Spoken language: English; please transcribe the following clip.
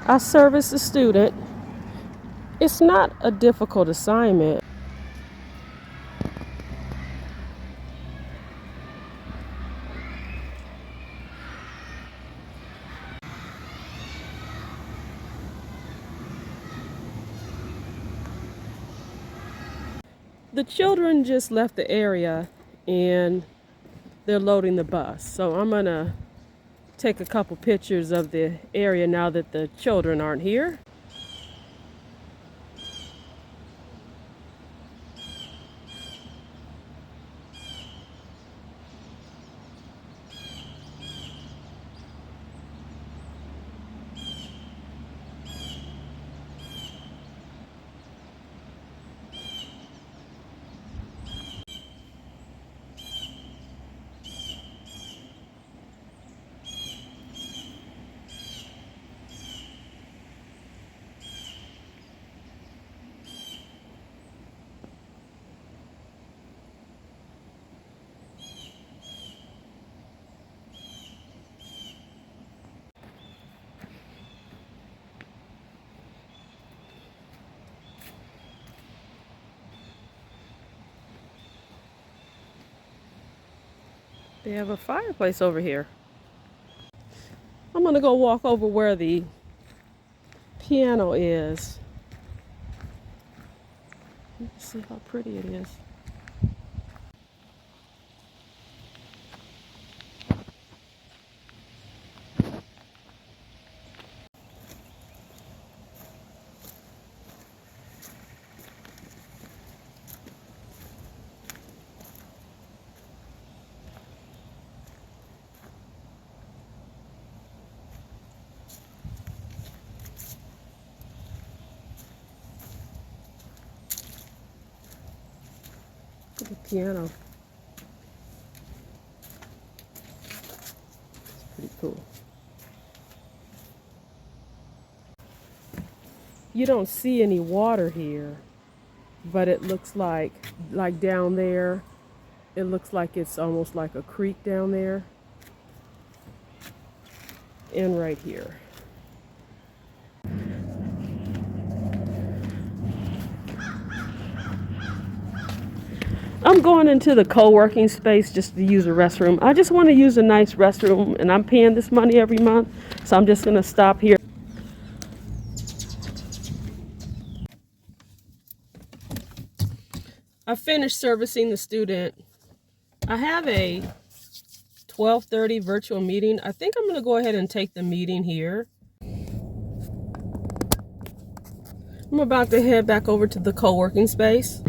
I service a student. It's not a difficult assignment. The children just left the area and they're loading the bus. So I'm gonna take a couple pictures of the area now that the children aren't here. They have a fireplace over here. I'm gonna go walk over where the piano is. Let's see how pretty it is. Look at the piano. It's pretty cool. You don't see any water here, but it looks like down there, it looks like it's almost like a creek down there. And right here. I'm going into the co-working space just to use a restroom. I just want to use a nice restroom, and I'm paying this money every month, so I'm just going to stop here. I finished servicing the student. I have a 12:30 virtual meeting. I think I'm going to go ahead and take the meeting here. I'm about to head back over to the co-working space.